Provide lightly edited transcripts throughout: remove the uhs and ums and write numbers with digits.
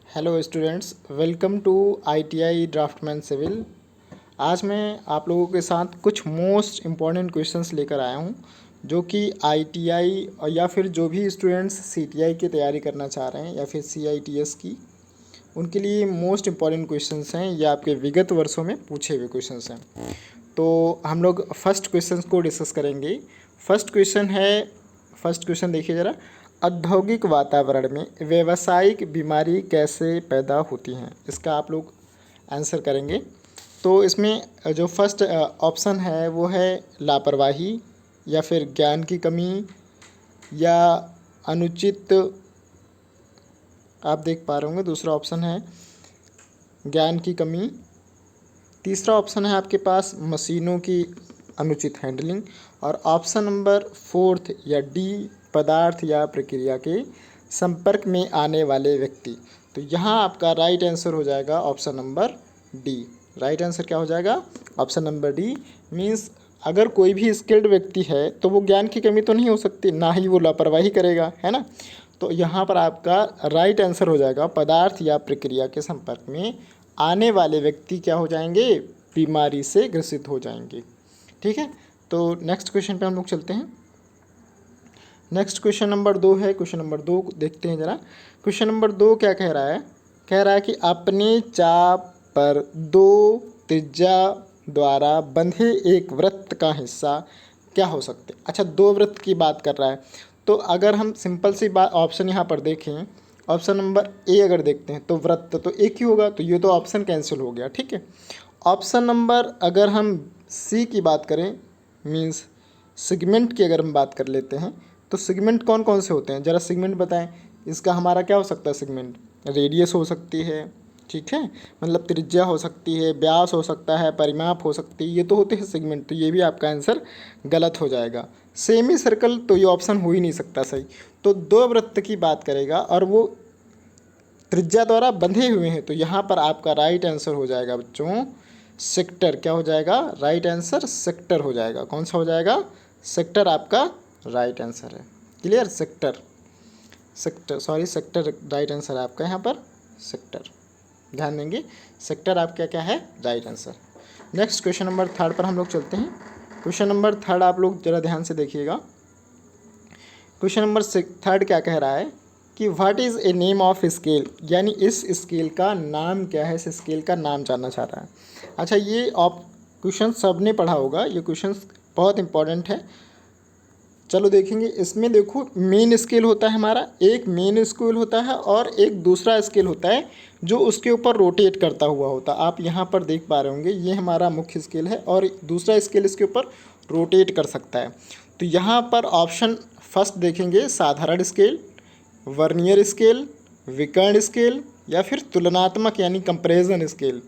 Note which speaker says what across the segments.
Speaker 1: Hello students, welcome to ITI draftsman civil. आज मैं आप लोगों के साथ कुछ मोस्ट इम्पॉर्टेंट क्वेश्चंस लेकर आया हूं जो कि आईटीआई और या फिर जो भी स्टूडेंट्स सीटीआई की तैयारी करना चाह रहे हैं या फिर सीआईटीएस की, उनके लिए मोस्ट इम्पॉर्टेंट क्वेश्चंस हैं। ये आपके विगत वर्षों में पूछे हुए क्वेश्चंस हैं। तो हम लोग फर्स्ट क्वेश्चन को डिस्कस करेंगे। फर्स्ट क्वेश्चन देखिए ज़रा। औद्योगिक वातावरण में व्यावसायिक बीमारी कैसे पैदा होती हैं, इसका आप लोग आंसर करेंगे। तो इसमें जो फर्स्ट ऑप्शन है वो है लापरवाही या फिर ज्ञान की कमी या अनुचित, आप देख पा रहे होंगे। दूसरा ऑप्शन है ज्ञान की कमी। तीसरा ऑप्शन है आपके पास मशीनों की अनुचित हैंडलिंग। और ऑप्शन नंबर फोर्थ या डी, पदार्थ या प्रक्रिया के संपर्क में आने वाले व्यक्ति। तो यहाँ आपका राइट आंसर हो जाएगा option number D. Right answer क्या हो जाएगा? Option number D. मीन्स अगर कोई भी स्किल्ड व्यक्ति है तो वो ज्ञान की कमी तो नहीं हो सकती, ना ही वो लापरवाही करेगा, है ना। तो यहाँ पर आपका राइट आंसर हो जाएगा पदार्थ या प्रक्रिया के संपर्क में आने वाले व्यक्ति क्या हो जाएंगे? बीमारी से ग्रसित हो जाएंगे। ठीक है, तो नेक्स्ट क्वेश्चन पे हम लोग चलते हैं। नेक्स्ट क्वेश्चन नंबर 2 है। क्वेश्चन नंबर 2 देखते हैं ज़रा। क्वेश्चन नंबर 2 क्या कह रहा है? कह रहा है कि अपने चाप पर 2 त्रिज्या द्वारा बंधे एक वृत्त का हिस्सा क्या हो सकते हैं? अच्छा, 2 वृत्त की बात कर रहा है। तो अगर हम सिंपल सी बात ऑप्शन यहाँ पर देखें, ऑप्शन नंबर ए अगर देखते हैं तो वृत्त तो एक ही होगा, तो ये तो ऑप्शन कैंसिल हो गया। ठीक है, ऑप्शन नंबर अगर हम सी की बात करें, मीन्स सेगमेंट की अगर हम बात कर लेते हैं, तो सेगमेंट कौन कौन से होते हैं ज़रा सेगमेंट बताएं। इसका हमारा क्या हो सकता है? सेगमेंट रेडियस हो सकती है, ठीक है, मतलब त्रिज्या हो सकती है, व्यास हो सकता है, परिमाप हो सकती है, ये तो होते हैं सेगमेंट। तो ये भी आपका आंसर गलत हो जाएगा। सेमी सर्कल तो ये ऑप्शन हो ही नहीं सकता सही। तो 2 वृत्त की बात करेगा और वो त्रिज्या द्वारा बंधे हुए हैं, तो यहाँ पर आपका राइट आंसर हो जाएगा बच्चों सेक्टर। क्या हो जाएगा? राइट आंसर सेक्टर हो जाएगा। कौन सा हो जाएगा? सेक्टर आपका राइट आंसर है। क्लियर? सेक्टर राइट आंसर है आपका यहाँ पर सेक्टर। ध्यान देंगे, सेक्टर आपका क्या है? Right answer. Next question number 3 पर हम लोग चलते हैं। क्वेश्चन नंबर 3 आप लोग ज़रा ध्यान से देखिएगा। क्वेश्चन नंबर 3 क्या कह रहा है कि what is a name of scale, यानी इस स्केल का नाम क्या है? इस स्केल का नाम जानना चाह रहा है। अच्छा, ये आप क्वेश्चन सब ने पढ़ा होगा, ये क्वेश्चन बहुत इंपॉर्टेंट है। चलो देखेंगे। इसमें देखो, मेन स्केल होता है हमारा, एक मेन स्केल होता है और एक दूसरा स्केल होता है जो उसके ऊपर रोटेट करता हुआ होता है। आप यहाँ पर देख पा रहे होंगे, ये हमारा मुख्य स्केल है और दूसरा स्केल इसके ऊपर रोटेट कर सकता है। तो यहाँ पर ऑप्शन फर्स्ट देखेंगे, साधारण स्केल, वर्नियर स्केल, विकर्ण स्केल या फिर तुलनात्मक यानी कंपैरिजन स्केल,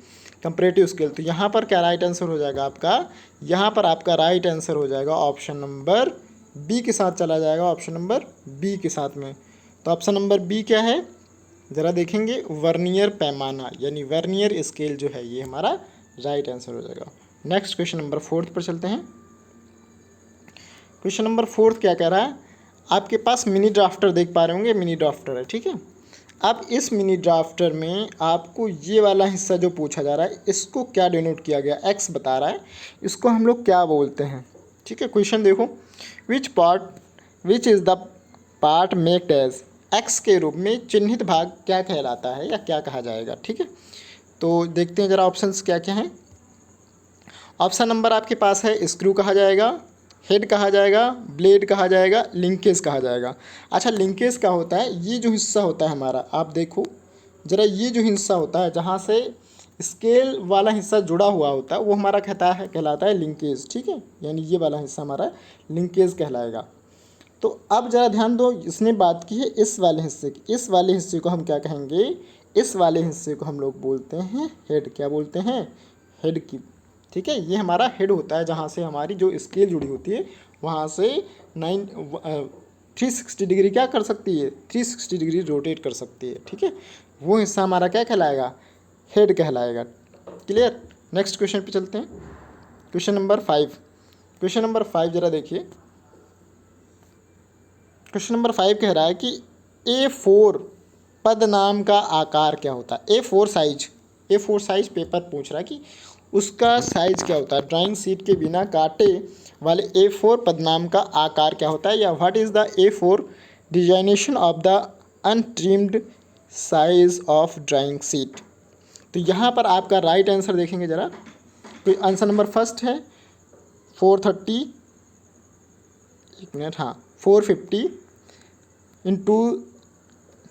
Speaker 1: कंपैरेटिव स्केल। तो यहाँ पर क्या राइट आंसर हो जाएगा आपका? यहाँ पर आपका राइट आंसर हो जाएगा ऑप्शन नंबर बी के साथ चला जाएगा, ऑप्शन नंबर बी के साथ में। तो ऑप्शन नंबर बी क्या है ज़रा देखेंगे? वर्नियर पैमाना यानी वर्नियर स्केल जो है ये हमारा राइट आंसर हो जाएगा। नेक्स्ट क्वेश्चन नंबर 4 पर चलते हैं। क्वेश्चन नंबर 4 क्या कह रहा है? आपके पास मिनी ड्राफ्टर देख पा रहे होंगे, मिनी ड्राफ्टर है, ठीक है। अब इस मिनी ड्राफ्टर में आपको ये वाला हिस्सा जो पूछा जा रहा है, इसको क्या डिनोट किया गया? एक्स बता रहा है, इसको हम लोग क्या बोलते हैं? ठीक है, क्वेश्चन देखो, which is the part marked as X के रूप में चिन्हित भाग क्या कहलाता है या क्या कहा जाएगा? ठीक है, तो देखते हैं ज़रा ऑप्शंस क्या क्या हैं। ऑप्शन नंबर आपके पास है स्क्रू कहा जाएगा, हेड कहा जाएगा, ब्लेड कहा जाएगा, लिंकेज कहा जाएगा। अच्छा, लिंकेज क्या होता है? ये जो हिस्सा होता है हमारा, आप देखो ज़रा, ये जो हिस्सा होता है जहाँ से स्केल वाला हिस्सा जुड़ा हुआ होता है वो हमारा कहलाता है लिंकेज। ठीक है, यानी ये वाला हिस्सा हमारा लिंकेज कहलाएगा। तो अब ज़रा ध्यान दो, इसने बात की है इस वाले हिस्से की। इस वाले हिस्से को हम क्या कहेंगे? इस वाले हिस्से को हम लोग बोलते हैं हेड। क्या बोलते हैं? हेड की। ठीक है, ये हमारा हेड होता है जहाँ से हमारी जो स्केल जुड़ी होती है वहाँ से 360 डिग्री क्या कर सकती है? 360 डिग्री रोटेट कर सकती है। ठीक है, वो हिस्सा हमारा क्या कहलाएगा? हेड कहलाएगा। क्लियर? नेक्स्ट क्वेश्चन पे चलते हैं। Question number 5। क्वेश्चन नंबर 5 ज़रा देखिए। क्वेश्चन नंबर 5 कह रहा है कि A4 पदनाम का आकार क्या होता है। ए4 साइज पेपर पूछ रहा है कि उसका साइज क्या होता है। ड्राइंग शीट के बिना काटे वाले A4 पदनाम का आकार क्या होता है, या what is the A4 designation of the untrimmed size of drawing sheet. तो यहाँ पर आपका राइट आंसर देखेंगे ज़रा। तो आंसर नंबर फर्स्ट है 430, एक मिनट, हाँ 450 इंटू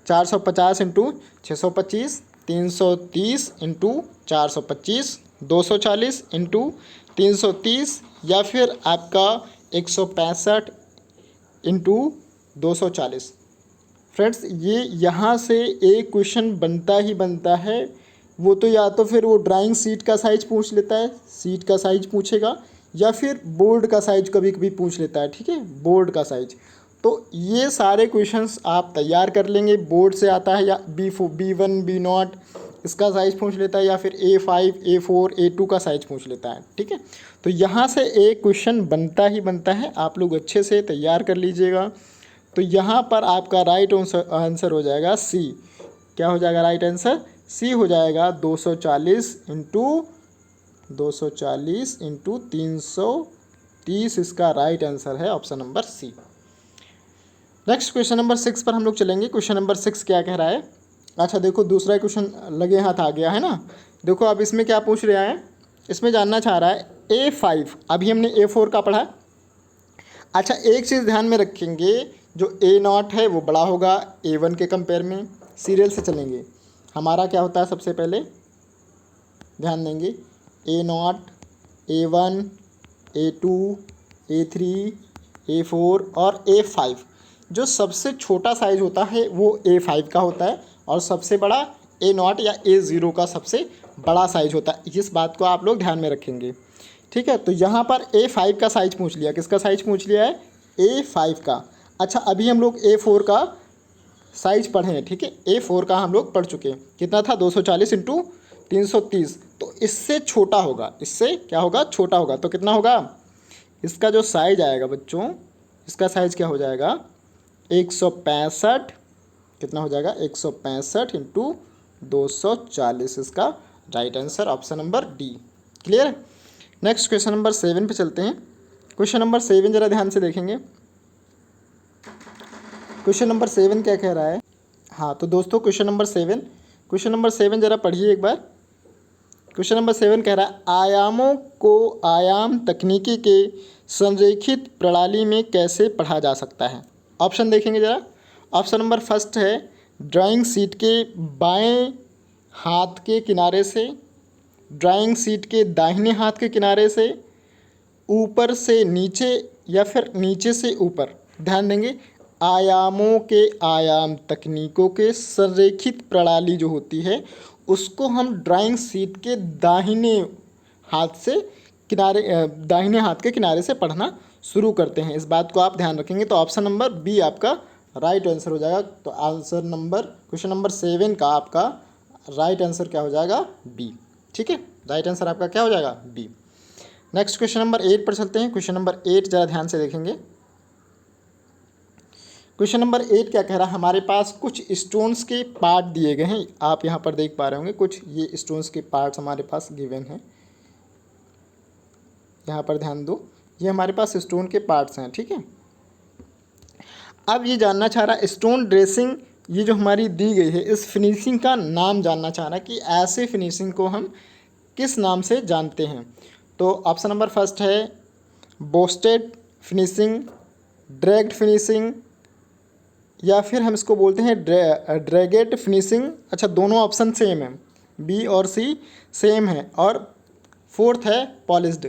Speaker 1: 450 इंटू 625, 330 इंटू 425, 240 इंटू 330, या फिर आपका 165 इंटू 240। फ्रेंड्स, ये यहाँ से एक क्वेश्चन बनता ही बनता है। वो तो या तो फिर वो ड्राइंग शीट का साइज पूछ लेता है, शीट का साइज पूछेगा, या फिर बोर्ड का साइज कभी कभी पूछ लेता है, ठीक है, बोर्ड का साइज। तो ये सारे क्वेश्चंस आप तैयार कर लेंगे। बोर्ड से आता है या B1 B0 इसका साइज पूछ लेता है, या फिर A5 A4 A2 का साइज पूछ लेता है, ठीक है। तो यहाँ से एक क्वेश्चन बनता ही बनता है, आप लोग अच्छे से तैयार कर लीजिएगा। तो यहाँ पर आपका राइट आंसर हो जाएगा C। क्या हो जाएगा राइट आंसर? C हो जाएगा 240 इंटू 330, इसका राइट आंसर है option number C। Next question number 6 पर हम लोग चलेंगे। क्वेश्चन नंबर 6 क्या कह रहा है? अच्छा देखो, दूसरा क्वेश्चन लगे हाथ आ गया है ना। देखो अब इसमें क्या पूछ रहा है, इसमें जानना चाह रहा है A5, अभी हमने A4 का पढ़ा। अच्छा एक चीज़ ध्यान में रखेंगे, जो A0 है वो बड़ा होगा A1 के कंपेयर में। सीरियल से चलेंगे, हमारा क्या होता है सबसे पहले ध्यान देंगे, A0 A1 A2 A3 A4 और A5। जो सबसे छोटा साइज होता है वो A5 का होता है, और सबसे बड़ा A0 या A0 का सबसे बड़ा साइज होता है। इस बात को आप लोग ध्यान में रखेंगे, ठीक है। तो यहाँ पर A5 का साइज पूछ लिया, किसका साइज पूछ लिया है? A5 का। अच्छा अभी हम लोग A4 का साइज पढ़े हैं, ठीक है। A4 का हम लोग पढ़ चुके हैं, कितना था? 240 इंटू 330। तो इससे छोटा होगा, इससे क्या होगा? छोटा होगा। तो कितना होगा इसका जो साइज आएगा बच्चों, इसका साइज क्या हो जाएगा? 165। कितना हो जाएगा? 165 इंटू 240, इसका right answer option number D। Clear है? नेक्स्ट क्वेश्चन नंबर 7 पे चलते हैं। क्वेश्चन नंबर 7 ज़रा ध्यान से देखेंगे। क्वेश्चन नंबर 7 क्या कह रहा है? हाँ तो दोस्तों क्वेश्चन नंबर 7 ज़रा पढ़िए एक बार। क्वेश्चन नंबर 7 कह रहा है आयामों को आयाम तकनीकी के संरेखित प्रणाली में कैसे पढ़ा जा सकता है। ऑप्शन देखेंगे ज़रा। ऑप्शन नंबर फर्स्ट है ड्राइंग शीट के बाएं हाथ के किनारे से, ड्राइंग शीट के दाहिने हाथ के किनारे से, ऊपर से नीचे, या फिर नीचे से ऊपर। ध्यान देंगे, आयामों के आयाम तकनीकों के संरेखित प्रणाली जो होती है उसको हम ड्राइंग शीट के दाहिने हाथ के किनारे से पढ़ना शुरू करते हैं। इस बात को आप ध्यान रखेंगे। तो ऑप्शन नंबर B आपका राइट आंसर हो जाएगा। तो क्वेश्चन नंबर 7 का आपका राइट आंसर क्या हो जाएगा? B। ठीक है, राइट आंसर आपका क्या हो जाएगा? B। नेक्स्ट क्वेश्चन नंबर 8 पर चलते हैं। क्वेश्चन नंबर 8 ज़रा ध्यान से देखेंगे। क्वेश्चन नंबर 8 क्या कह रहा है? हमारे पास कुछ स्टोन्स के पार्ट दिए गए हैं, आप यहाँ पर देख पा रहे होंगे। कुछ ये स्टोन्स के पार्ट्स हमारे पास गिवन हैं, यहाँ पर ध्यान दो, ये हमारे पास स्टोन के पार्ट्स हैं, ठीक है। अब ये जानना चाह रहा है स्टोन ड्रेसिंग, ये जो हमारी दी गई है, इस फिनिशिंग का नाम जानना चाह रहा है कि ऐसे फिनिशिंग को हम किस नाम से जानते हैं। तो ऑप्शन नंबर फर्स्ट है बोस्टेड फिनिशिंग, ड्रैग्ड फिनिशिंग, या फिर हम इसको बोलते हैं ड्रैगेड फिनिशिंग। अच्छा दोनों ऑप्शन सेम है, B और C सेम है, और फोर्थ है पॉलिश्ड।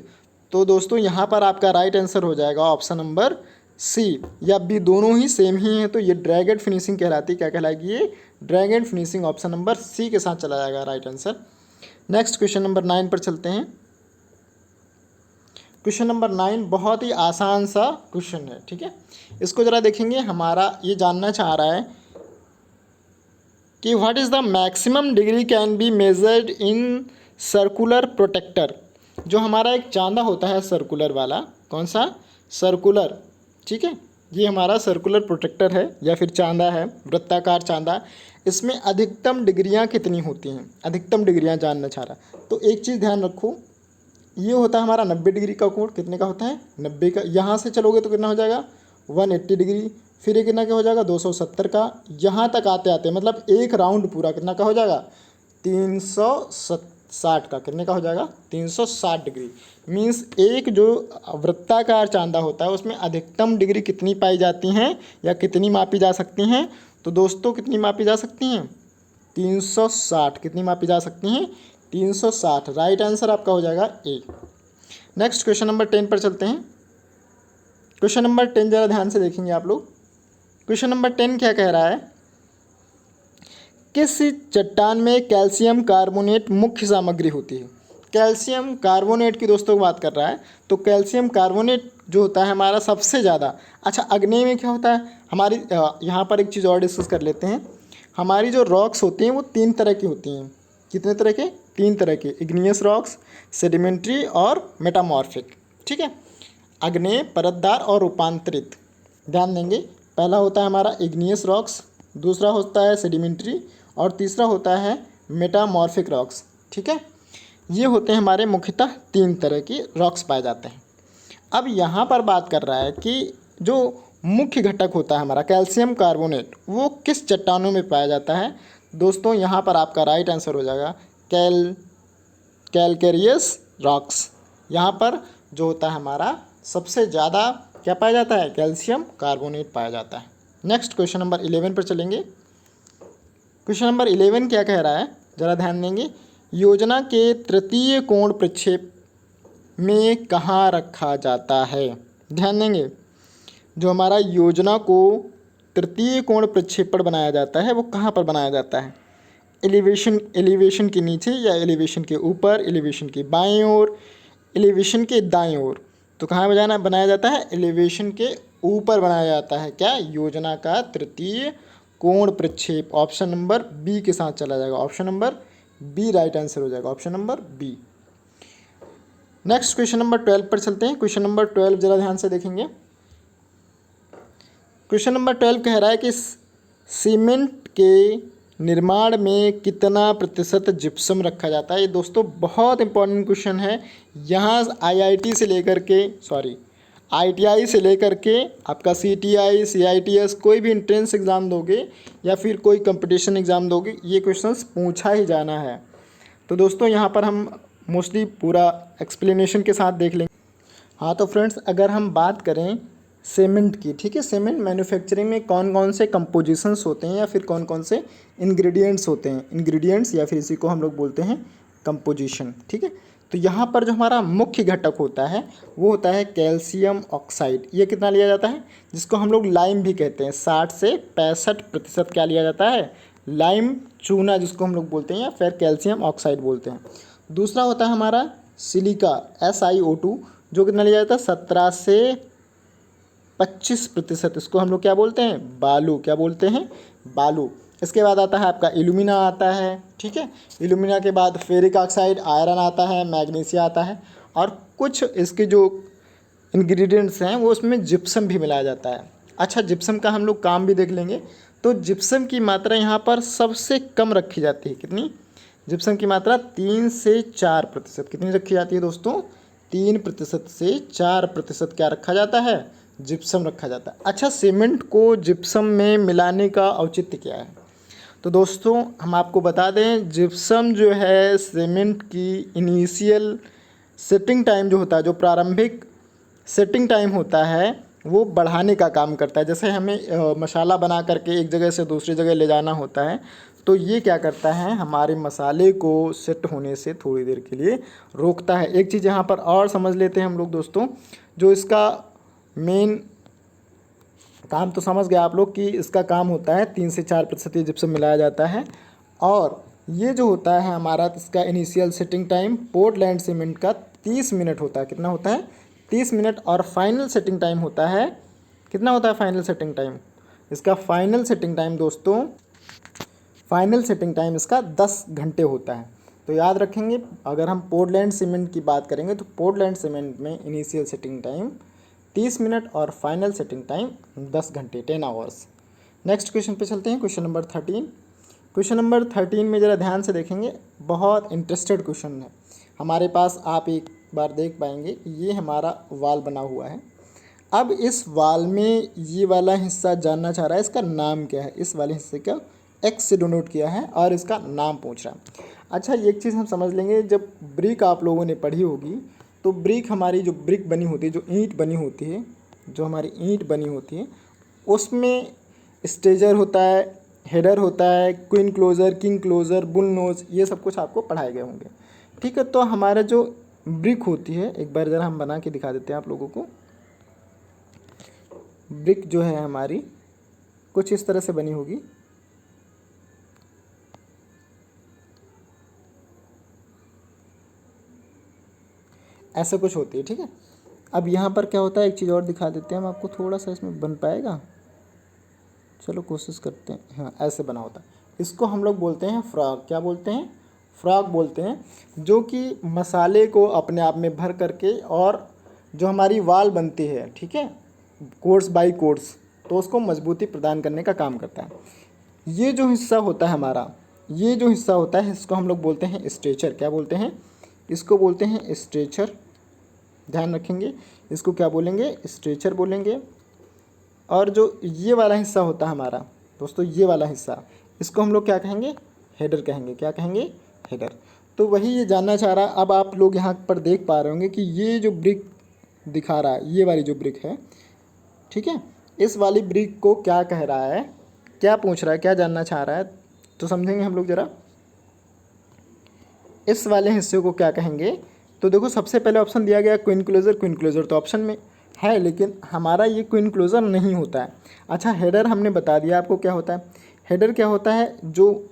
Speaker 1: तो दोस्तों यहाँ पर आपका राइट आंसर हो जाएगा ऑप्शन नंबर C या B, दोनों ही सेम ही हैं। तो ये ड्रैगेड फिनिशिंग कहलाती है। क्या कहलाएगी? ये ड्रैगेड फिनिशिंग। ऑप्शन नंबर C के साथ चला जाएगा right answer. Next question number 9 पर चलते हैं। क्वेश्चन नंबर 9 बहुत ही आसान सा क्वेश्चन है, ठीक है। इसको ज़रा देखेंगे। हमारा ये जानना चाह रहा है कि what is the maximum degree can be measured in circular protractor. जो हमारा एक चांदा होता है सर्कुलर वाला, कौन सा? सर्कुलर, ठीक है। ये हमारा सर्कुलर प्रोटेक्टर है या फिर चांदा है, वृत्ताकार चांदा। इसमें अधिकतम डिग्रियां कितनी होती हैं, अधिकतम डिग्रियां जानना चाह रहा। तो एक चीज़ ध्यान रखो, ये होता है हमारा 90 डिग्री का कोण। कितने का होता है? 90 का। यहाँ से चलोगे तो कितना हो जाएगा? 180 डिग्री। फिर ये कितना का हो जाएगा? 270 का। यहाँ तक आते आते मतलब एक राउंड पूरा कितना का हो जाएगा? 360 का। कितने का हो जाएगा? 360 डिग्री। मीन्स एक जो वृत्ताकार चांदा होता है उसमें अधिकतम डिग्री कितनी पाई जाती हैं या कितनी मापी जा सकती हैं? तो दोस्तों कितनी मापी जा सकती हैं? 360। कितनी मापी जा सकती हैं? 360। राइट आंसर आपका हो जाएगा ए। नेक्स्ट क्वेश्चन नंबर 10 पर चलते हैं। क्वेश्चन नंबर 10 ज़रा ध्यान से देखेंगे आप लोग। क्वेश्चन नंबर 10 क्या कह रहा है? किस चट्टान में कैल्शियम कार्बोनेट मुख्य सामग्री होती है? कैल्शियम कार्बोनेट की दोस्तों बात कर रहा है। तो कैल्शियम कार्बोनेट जो होता है हमारा सबसे ज़्यादा। अच्छा, अग्नेय में क्या होता है हमारी? यहाँ पर एक चीज़ और डिस्कस कर लेते हैं। हमारी जो रॉक्स होती हैं वो 3 तरह की होती हैं। कितने तरह के? 3 तरह के। इग्नियस रॉक्स, सेडिमेंट्री और मेटामॉर्फिक। ठीक है, अग्नेय, परतदार और रूपांतरित। ध्यान देंगे, पहला होता है हमारा इग्नियस रॉक्स, दूसरा होता है सेडिमेंट्री और तीसरा होता है मेटामॉर्फिक रॉक्स। ठीक है, ये होते हैं हमारे मुख्यतः 3 तरह की रॉक्स पाए जाते हैं। अब यहाँ पर बात कर रहा है कि जो मुख्य घटक होता है हमारा कैल्शियम कार्बोनेट वो किस चट्टानों में पाया जाता है? दोस्तों यहाँ पर आपका राइट आंसर हो जाएगा कैलकेरियस रॉक्स। यहाँ पर जो होता है हमारा सबसे ज़्यादा क्या पाया जाता है? कैल्शियम कार्बोनेट पाया जाता है। नेक्स्ट क्वेश्चन नंबर 11 पर चलेंगे। क्वेश्चन नंबर 11 क्या कह रहा है? ज़रा ध्यान देंगे। योजना के तृतीय कोण प्रक्षेप में कहाँ रखा जाता है? ध्यान देंगे, जो हमारा योजना को तृतीय कोण प्रक्षेपण बनाया जाता है वो कहाँ पर बनाया जाता है? एलिवेशन के नीचे या एलिवेशन के ऊपर, एलिवेशन के बाएं ओर, एलिवेशन के दाएं ओर? तो कहाँ बनाया जाता है? एलिवेशन के ऊपर बनाया जाता है। क्या? योजना का तृतीय कोण प्रक्षेप। ऑप्शन नंबर बी के साथ चला जाएगा। Option number B right answer हो जाएगा। Option number B. Next question number 12 पर चलते हैं। क्वेश्चन नंबर 12 जरा ध्यान से देखेंगे। क्वेश्चन नंबर 12 कह रहा है कि सीमेंट के निर्माण में कितना प्रतिशत जिप्सम रखा जाता है? ये दोस्तों बहुत इंपॉर्टेंट क्वेश्चन है। यहाँ आईआईटी से लेकर के आईटीआई से लेकर के आपका सीटीआई, सीआईटीएस कोई भी एंट्रेंस एग्ज़ाम दोगे या फिर कोई कंपटीशन एग्ज़ाम दोगे, ये क्वेश्चंस पूछा ही जाना है। तो दोस्तों यहाँ पर हम मोस्टली पूरा एक्सप्लेनेशन के साथ देख लेंगे। हाँ तो फ्रेंड्स, अगर हम बात करें सीमेंट की, ठीक है, सीमेंट मैन्युफैक्चरिंग में कौन कौन से कंपोजिशंस होते हैं या फिर कौन कौन से इंग्रेडिएंट्स होते हैं, इंग्रेडिएंट्स या फिर इसी को हम लोग बोलते हैं कंपोजिशन। ठीक है, तो यहाँ पर जो हमारा मुख्य घटक होता है वो होता है कैल्शियम ऑक्साइड। ये कितना लिया जाता है? जिसको हम लोग लाइम भी कहते हैं। 60 से 65% क्या लिया जाता है? लाइम चूना, जिसको हम लोग बोलते हैं या फिर कैल्शियम ऑक्साइड बोलते हैं। दूसरा होता है हमारा सिलिका, SiO2, जो कितना लिया जाता है? 17 से 25%। इसको हम लोग क्या बोलते हैं? बालू। क्या बोलते हैं? बालू। इसके बाद आता है आपका एल्यूमिना आता है। ठीक है, एल्यूमिना के बाद फेरिक ऑक्साइड, आयरन आता है, मैग्नीशिया आता है और कुछ इसके जो इंग्रेडिएंट्स हैं वो उसमें जिप्सम भी मिलाया जाता है। अच्छा, जिप्सम का हम लोग काम भी देख लेंगे। तो जिप्सम की मात्रा यहाँ पर सबसे कम रखी जाती है। कितनी? जिप्सम की मात्रा 3 से 4%। कितनी रखी जाती है दोस्तों? 3% से 4% क्या रखा जाता है? जिप्सम रखा जाता है। अच्छा, सीमेंट को जिप्सम में मिलाने का औचित्य क्या है? तो दोस्तों हम आपको बता दें, जिप्सम जो है सीमेंट की इनिशियल सेटिंग टाइम जो होता है, जो प्रारंभिक सेटिंग टाइम होता है वो बढ़ाने का काम करता है। जैसे हमें मसाला बना करके एक जगह से दूसरी जगह ले जाना होता है, तो ये क्या करता है? हमारे मसाले को सेट होने से थोड़ी देर के लिए रोकता है। एक चीज़ यहाँ पर और समझ लेते हैं हम लोग दोस्तों, जो इसका मेन काम तो समझ गए आप लोग कि इसका काम होता है 3 से 4% ये जिप्सम मिलाया जाता है। और ये जो होता है हमारा, इसका initial setting time Portland cement का 30 मिनट होता है। कितना होता है? 30 मिनट। और फाइनल सेटिंग टाइम होता है, कितना होता है फाइनल सेटिंग टाइम? इसका फाइनल सेटिंग टाइम दोस्तों, फाइनल सेटिंग टाइम इसका 10 घंटे होता है। तो याद रखेंगे, अगर हम पोर्टलैंड सीमेंट की बात करेंगे तो पोर्टलैंड सीमेंट में इनिशियल सेटिंग टाइम 30 मिनट और फाइनल सेटिंग टाइम 10 घंटे, 10 आवर्स। नेक्स्ट क्वेश्चन पे चलते हैं। Question number 13। क्वेश्चन नंबर 13 में ज़रा ध्यान से देखेंगे, बहुत इंटरेस्टेड क्वेश्चन है हमारे पास। आप एक बार देख पाएंगे, ये हमारा वाल बना हुआ है। अब इस वाल में ये वाला हिस्सा जानना चाह रहा है इसका नाम क्या है। इस वाले हिस्से का एक्स से डिनोट किया है और इसका नाम पूछ रहा है। अच्छा, एक चीज़ हम समझ लेंगे, जब ब्रिक आप लोगों ने पढ़ी होगी तो ब्रिक हमारी जो ब्रिक बनी होती है, जो ईंट बनी होती है, जो हमारी ईंट बनी होती है, उसमें स्टेजर होता है, हेडर होता है, queen closer, king closer, bull nose, ये सब कुछ आपको पढ़ाए गए होंगे। ठीक है, तो हमारा जो ब्रिक होती है, एक बार ज़रा हम बना के दिखा देते हैं आप लोगों को। ब्रिक जो है हमारी कुछ इस तरह से बनी होगी। ऐसा कुछ होती है। ठीक है, अब यहाँ पर क्या होता है, एक चीज़ और दिखा देते हैं हम आपको, थोड़ा सा इसमें बन पाएगा, चलो कोशिश करते हैं। हाँ, ऐसे बना होता है। इसको हम लोग बोलते हैं फ्रॉग। क्या बोलते हैं? फ्रॉग बोलते हैं, जो कि मसाले को अपने आप में भर करके और जो हमारी वाल बनती है, ठीक है, कोर्स बाई कोर्स, तो उसको मजबूती प्रदान करने का काम करता है। ये जो हिस्सा होता है हमारा, ये जो हिस्सा होता है, इसको हम लोग बोलते हैं स्ट्रेचर। क्या बोलते हैं? इसको बोलते हैं स्ट्रेचर। ध्यान रखेंगे, इसको क्या बोलेंगे? स्ट्रेचर बोलेंगे। और जो ये वाला हिस्सा होता है हमारा दोस्तों, ये वाला हिस्सा, इसको हम लोग क्या कहेंगे? हेडर कहेंगे। क्या कहेंगे? हेडर। तो वही ये जानना चाह रहा है। अब आप लोग यहाँ पर देख पा रहे होंगे कि ये जो ब्रिक दिखा रहा है, ये वाली जो ब्रिक है, ठीक है, इस वाली ब्रिक को क्या कह रहा है, क्या पूछ रहा है, क्या जानना चाह रहा है, तो समझेंगे हम लोग ज़रा। इस वाले हिस्से को क्या कहेंगे? तो देखो, सबसे पहले ऑप्शन दिया गया क्वीन क्लोजर। क्वीन क्लोजर तो ऑप्शन में है, लेकिन हमारा ये क्वीन क्लोजर नहीं होता है। अच्छा, हेडर हमने बता दिया आपको क्या होता है। हेडर क्या होता है? जो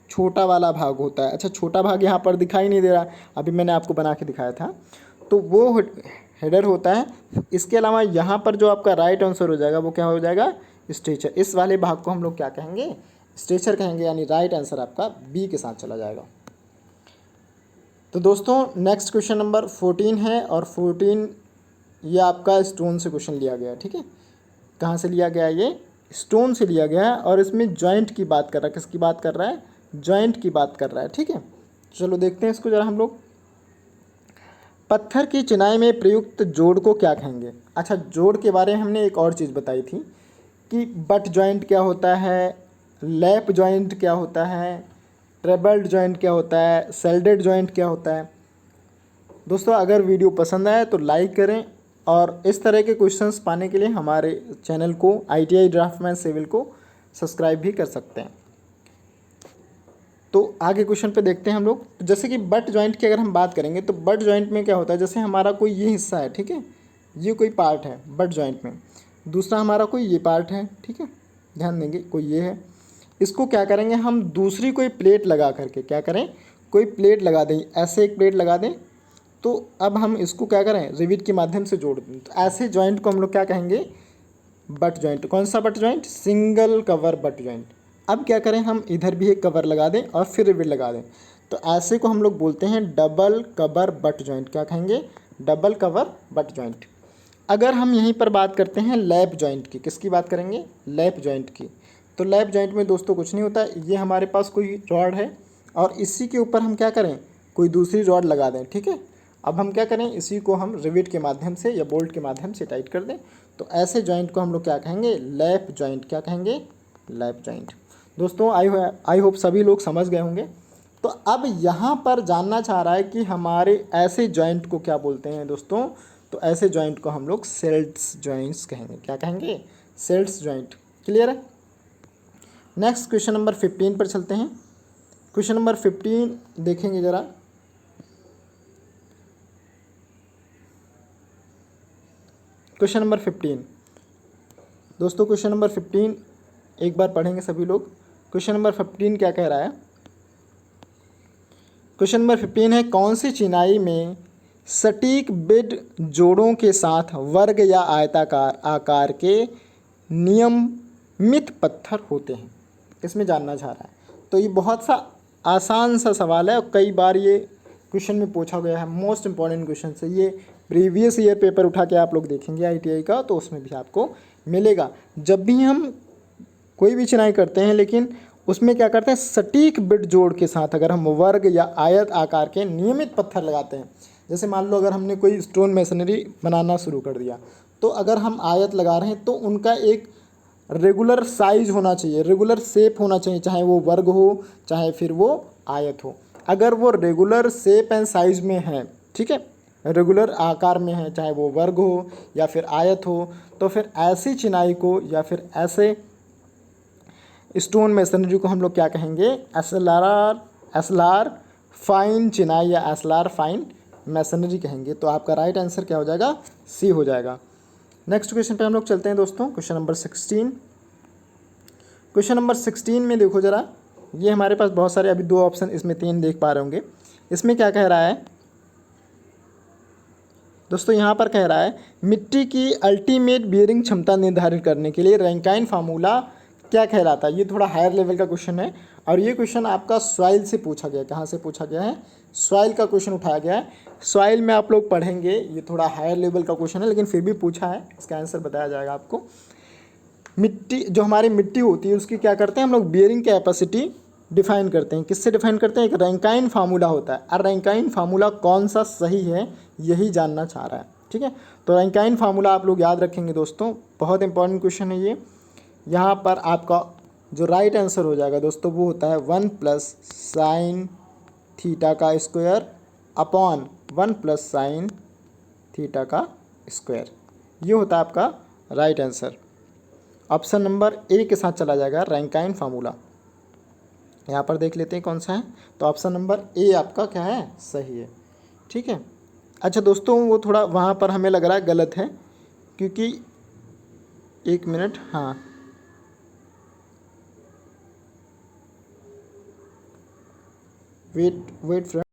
Speaker 1: छोटा वाला भाग होता है। अच्छा, छोटा भाग यहाँ पर दिखाई नहीं दे रहा, अभी मैंने आपको बना के दिखाया था, तो वो हेडर होता है। इसके अलावा यहाँ पर जो आपका राइट आंसर हो जाएगा वो क्या हो जाएगा? स्ट्रेचर। इस वाले भाग को हम लोग क्या कहेंगे? स्ट्रेचर कहेंगे, यानी राइट आंसर आपका बी के साथ चला जाएगा। तो दोस्तों, नेक्स्ट क्वेश्चन नंबर 14 है, और 14 ये आपका स्टोन से क्वेश्चन लिया गया है। ठीक है, कहाँ से लिया गया है? ये स्टोन से लिया गया है, और इसमें जॉइंट की बात कर रहा है। किसकी बात कर रहा है? जॉइंट की बात कर रहा है। ठीक है, चलो देखते हैं इसको ज़रा हम लोग। पत्थर की चिनाई में प्रयुक्त जोड़ को क्या कहेंगे? अच्छा, जोड़ के बारे में हमने एक और चीज़ बताई थी कि बट जॉइंट क्या होता है, लैप जॉइंट क्या होता है, ट्रेबल्ड जॉइंट क्या होता है, सेल्डेड जॉइंट क्या होता है। दोस्तों, अगर वीडियो पसंद आए तो लाइक करें, और इस तरह के क्वेश्चंस पाने के लिए हमारे चैनल को ITI ड्राफ्टमैन सिविल को सब्सक्राइब भी कर सकते हैं। तो आगे क्वेश्चन पे देखते हैं हम लोग। जैसे कि बट जॉइंट की अगर हम बात करेंगे, तो बट जॉइंट में क्या होता है, जैसे हमारा कोई ये हिस्सा है, ठीक है, ये कोई पार्ट है बट जॉइंट में, दूसरा हमारा कोई ये पार्ट है, ठीक है, ध्यान देंगे, कोई ये है, इसको क्या करेंगे हम? दूसरी कोई प्लेट लगा करके क्या करें? कोई प्लेट लगा दें, ऐसे एक प्लेट लगा दें, तो अब हम इसको क्या करें? रिविट के माध्यम से जोड़ दें। तो ऐसे जॉइंट को हम लोग क्या कहेंगे? Butt joint. कौन सा butt joint? Single cover butt joint. अब क्या करें हम? इधर भी एक कवर लगा दें और फिर रिविट लगा दें, तो ऐसे को हम लोग बोलते हैं डबल कवर बट जॉइंट। क्या कहेंगे? Double cover butt joint. अगर हम यहीं पर बात करते हैं लैप जॉइंट की, किसकी बात करेंगे? लैप जॉइंट की। तो लैप जॉइंट में दोस्तों कुछ नहीं होता, ये हमारे पास कोई रॉड है और इसी के ऊपर हम क्या करें? कोई दूसरी रॉड लगा दें। ठीक है, अब हम क्या करें? इसी को हम रिविट के माध्यम से या बोल्ट के माध्यम से टाइट कर दें, तो ऐसे जॉइंट को हम लोग क्या कहेंगे? Lap joint. क्या कहेंगे? Lap joint. दोस्तों, आई होप सभी लोग समझ गए होंगे। तो अब यहाँ पर जानना चाह रहा है कि हमारे ऐसे जॉइंट को क्या बोलते हैं दोस्तों? तो ऐसे जॉइंट को हम लोग सेल्ट्स जॉइंट्स कहेंगे। क्या कहेंगे? Celts joint. क्लियर है? नेक्स्ट क्वेश्चन नंबर 15 पर चलते हैं। क्वेश्चन नंबर 15 देखेंगे ज़रा। क्वेश्चन नंबर 15 दोस्तों, क्वेश्चन नंबर 15 एक बार पढ़ेंगे सभी लोग। क्वेश्चन नंबर 15 क्या कह रहा है? क्वेश्चन नंबर 15 है, कौन सी चिनाई में सटीक बिड जोड़ों के साथ वर्ग या आयताकार आकार के नियमित पत्थर होते हैं? इसमें जानना चाह रहा है। तो ये बहुत सा आसान सा सवाल है और कई बार ये क्वेश्चन में पूछा गया है। मोस्ट इंपॉर्टेंट क्वेश्चन है ये। प्रीवियस ईयर पेपर उठा के आप लोग देखेंगे ITI का, तो उसमें भी आपको मिलेगा। जब भी हम कोई भी चिनाई करते हैं, लेकिन उसमें क्या करते हैं, सटीक बिट जोड़ के साथ अगर हम वर्ग या आयत आकार के नियमित पत्थर लगाते हैं, जैसे मान लो अगर हमने कोई स्टोन मेसनरी बनाना शुरू कर दिया, तो अगर हम आयत लगा रहे हैं तो उनका एक रेगुलर साइज होना चाहिए, रेगुलर शेप होना चाहिए, चाहे वो वर्ग हो चाहे फिर वो आयत हो। अगर वो रेगुलर शेप एंड साइज में है, ठीक है, रेगुलर आकार में है, चाहे वो वर्ग हो या फिर आयत हो, तो फिर ऐसी चिनाई को या फिर ऐसे स्टोन मेसनरी को हम लोग क्या कहेंगे, एसएलआर फाइन चिनाई या एसएलआर फाइन मेसनरी कहेंगे। तो आपका राइट आंसर क्या हो जाएगा, सी हो जाएगा। नेक्स्ट क्वेश्चन पे हम लोग चलते हैं दोस्तों, क्वेश्चन नंबर 16। क्वेश्चन नंबर 16 में देखो जरा, ये हमारे पास बहुत सारे अभी दो ऑप्शन, इसमें तीन देख पा रहे होंगे। इसमें क्या कह रहा है दोस्तों, यहाँ पर कह रहा है मिट्टी की अल्टीमेट बियरिंग क्षमता निर्धारित करने के लिए रैंकाइन फार्मूला क्या कहलाता है। ये थोड़ा हायर लेवल का क्वेश्चन है और ये क्वेश्चन आपका सॉइल से पूछा गया है। कहाँ से पूछा गया है, सॉइल का क्वेश्चन उठाया गया है। सॉइल में आप लोग पढ़ेंगे, ये थोड़ा हायर लेवल का क्वेश्चन है लेकिन फिर भी पूछा है, इसका आंसर बताया जाएगा आपको। मिट्टी, जो हमारी मिट्टी होती है उसकी क्या करते हैं हम लोग, बियरिंग कैपेसिटी डिफाइन करते हैं। किससे डिफाइन करते हैं, एक रैंकाइन फार्मूला होता है, और रैंकाइन फार्मूला कौन सा सही है यही जानना चाह रहा है, ठीक है। तो रैंकाइन फार्मूला आप लोग याद रखेंगे दोस्तों, बहुत इंपॉर्टेंट क्वेश्चन है ये। यहाँ पर आपका जो राइट आंसर हो जाएगा दोस्तों वो होता है 1 + sin थीटा का स्क्वायर अपॉन 1 + sin थीटा का स्क्वायर। ये होता है आपका right answer. Option number A के साथ चला जाएगा रैंकाइन फार्मूला। यहाँ पर देख लेते हैं कौन सा है, तो ऑप्शन नंबर ए आपका क्या है, सही है, ठीक है। अच्छा दोस्तों, वो थोड़ा वहाँ पर हमें लग रहा है गलत है, क्योंकि 1 मिनट, हाँ वेट फ्रेंड।